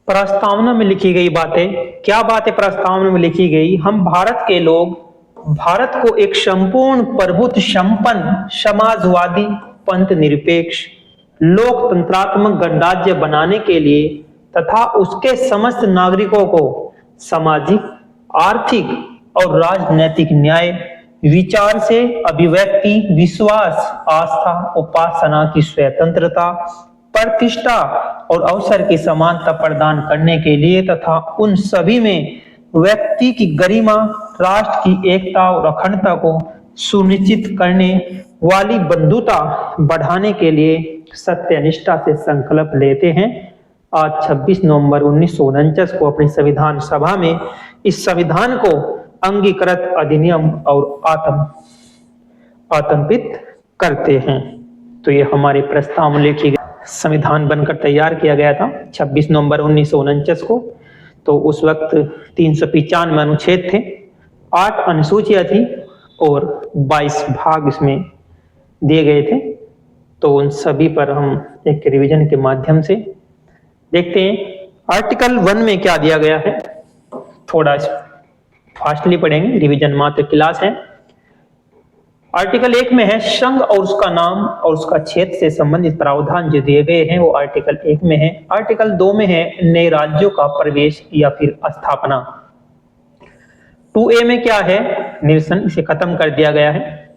प्रस्तावना में लिखी गई बातें, क्या बातें प्रस्तावना में लिखी गई? हम भारत के लोग भारत को एक संपूर्ण प्रभुत्व संपन्न समाजवादी पंथ निरपेक्ष लोकतंत्रात्मक गणराज्य बनाने के लिए तथा उसके समस्त नागरिकों को सामाजिक, आर्थिक और राजनैतिक न्याय, विचार से अभिव्यक्ति, विश्वास, आस्था, उपासना की स्वतंत्रता, प्रतिष्ठा और अवसर की समानता प्रदान करने के लिए तथा उन सभी में व्यक्ति की गरिमा, राष्ट्र की एकता और अखंडता को सुनिश्चित करने वाली बंधुता बढ़ाने के लिए सत्यनिष्ठा से संकल्प लेते हैं। आज 26 नवंबर 1949 को अपनी संविधान सभा में इस संविधान को अंगीकृत अधिनियम और आतंकित करते हैं। तो ये हमारे प्रस्ताव में लिखी गई संविधान बनकर तैयार किया गया था 26 नवंबर 1949 को। तो उस वक्त 395 अनुच्छेद थे, 8 अनुसूचियां थी और 22 भाग इसमें दिए गए थे। तो उन सभी पर हम एक रिवीजन के माध्यम से देखते हैं। आर्टिकल 1 में क्या दिया गया है, थोड़ा फास्टली पढ़ेंगे, रिवीजन मात्र क्लास है। आर्टिकल 1 में है संघ और उसका नाम और उसका क्षेत्र से संबंधित प्रावधान जो दिए गए हैं वो आर्टिकल 1 में है। आर्टिकल 2 में है नए राज्यों का प्रवेश या फिर स्थापना। 2A में क्या है, निरसन, इसे खत्म कर दिया गया है।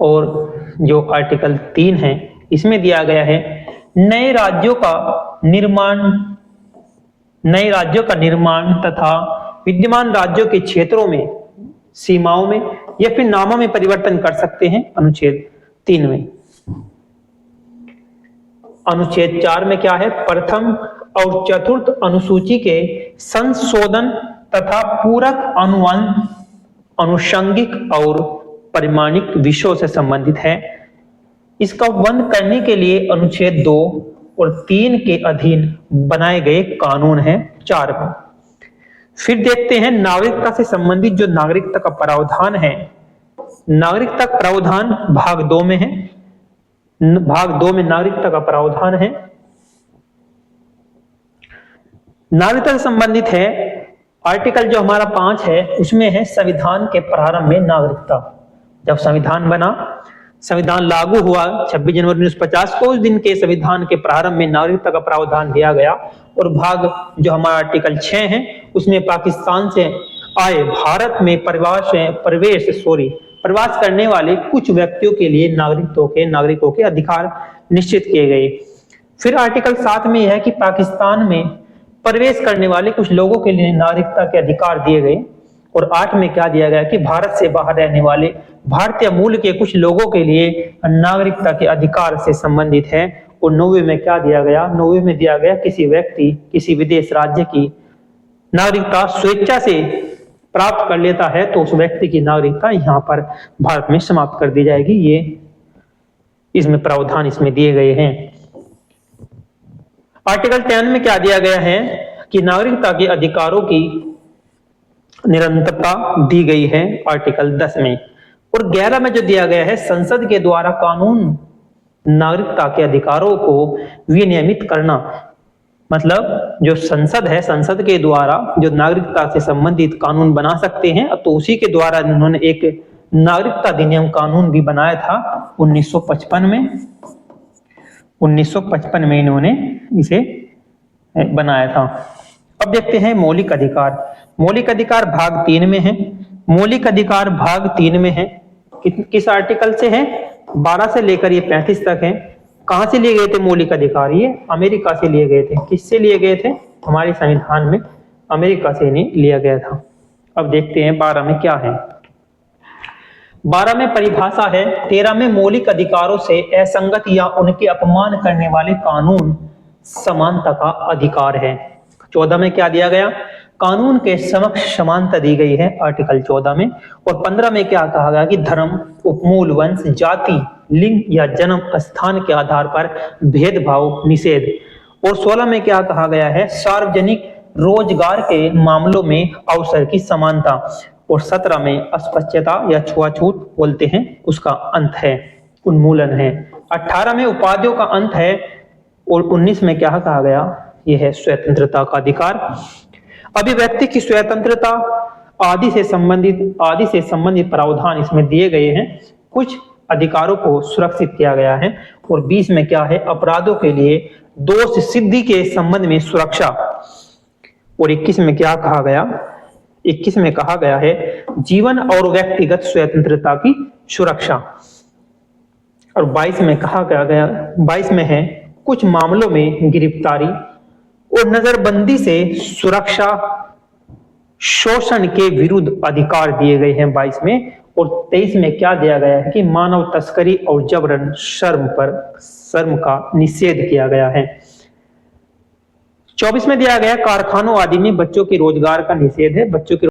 और जो आर्टिकल 3 है इसमें दिया गया है नए राज्यों का निर्माण तथा विद्यमान राज्यों के क्षेत्रों में, सीमाओं में या फिर नामों में परिवर्तन कर सकते हैं। अनुच्छेद 3 में। अनुच्छेद 4 में क्या है, प्रथम और चतुर्थ अनुसूची के संशोधन तथा पूरक अनुबंध अनुषंगिक और परिमाणिक विषयों से संबंधित है। इसका बंद करने के लिए अनुच्छेद 2 और 3 के अधीन बनाए गए कानून है 4 में। फिर देखते हैं नागरिकता से संबंधित जो नागरिकता का प्रावधान है। नागरिकता प्रावधान भाग 2 में है। भाग 2 में नागरिकता का प्रावधान है। नागरिकता से संबंधित है आर्टिकल जो हमारा 5 है उसमें है संविधान के प्रारंभ में नागरिकता। जब संविधान बना, संविधान लागू हुआ 26 जनवरी 1950 को, उस दिन के संविधान के प्रारंभ में नागरिकता का प्रावधान दिया गया। और भाग जो हमारा आर्टिकल 6 है उसमें पाकिस्तान से आए भारत में प्रवास करने वाले कुछ व्यक्तियों के लिए नागरिकों के अधिकार निश्चित किए गए। फिर आर्टिकल 7 में यह है कि पाकिस्तान में प्रवेश करने वाले कुछ लोगों के लिए नागरिकता के अधिकार दिए गए। और 8 में क्या दिया गया कि भारत से बाहर रहने वाले भारतीय मूल के कुछ लोगों के लिए नागरिकता के अधिकार से संबंधित है। और 9वें में क्या दिया गया, 9वें में दिया गया किसी व्यक्ति किसी विदेश राज्य की नागरिकता स्वेच्छा से प्राप्त कर लेता है तो उस व्यक्ति की नागरिकता यहाँ पर भारत में समाप्त कर दी जाएगी। ये इसमें प्रावधान इसमें दिए गए हैं। आर्टिकल 10 में क्या दिया गया है कि नागरिकता के अधिकारों की निरंतरता दी गई है आर्टिकल 10 में। और 11 में जो दिया गया है संसद के द्वारा कानून नागरिकता के अधिकारों को विनियमित करना। मतलब जो संसद है, संसद के द्वारा जो नागरिकता से संबंधित कानून बना सकते हैं, तो उसी के द्वारा उन्होंने एक नागरिकता अधिनियम कानून भी बनाया था 1955 में। 1955 में इन्होंने इसे बनाया था। अब देखते हैं मौलिक अधिकार। मौलिक अधिकार भाग 3 में है। मौलिक अधिकार भाग 3 में है। किस आर्टिकल से है? 12 से लेकर ये 35 तक है। कहां से लिए गए थे मौलिक अधिकार? ये अमेरिका से लिए गए थे। किससे लिए गए थे? हमारे संविधान में अमेरिका से इन्हें लिया गया था। अब देखते हैं 12 में क्या है। 12 में परिभाषा है। 13 में मौलिक अधिकारों से असंगत या उनके अपमान करने वाले कानून समानता का अधिकार है। 14 में क्या दिया गया? कानून के समक्ष समानता दी गई है आर्टिकल 14 में। और 15 में क्या कहा गया कि धर्म, उपमूल, वंश, जाति, लिंग या जन्म स्थान के आधार पर भेदभाव निषेध। और 16 में क्या कहा गया है? सार्वजनिक रोजगार के मामलों में अवसर की समानता। और 17 में अस्पृश्यता या छुआछूत बोलते हैं उसका अंत है, उन्मूलन है। 18 में उपाधियों का अंत है। और 19 में क्या कहा गया? यह है स्वतंत्रता का अधिकार। अभिव्यक्ति की स्वतंत्रता आदि से संबंधित प्रावधान इसमें दिए गए हैं। कुछ अधिकारों को सुरक्षित किया गया है। और 20 में क्या है, अपराधों के लिए दोष सिद्धि के संबंध में सुरक्षा। और 21 में क्या कहा गया, 21 में कहा गया है जीवन और व्यक्तिगत स्वतंत्रता की सुरक्षा। और 22 में कहा गया 22 में है कुछ मामलों में गिरफ्तारी और नजरबंदी से सुरक्षा, शोषण के विरुद्ध अधिकार दिए गए हैं 22 में। और 23 में क्या दिया गया है कि मानव तस्करी और जबरन श्रम का निषेध किया गया है। 24 में दिया गया कारखानों आदि में बच्चों के रोजगार का निषेध है। बच्चों के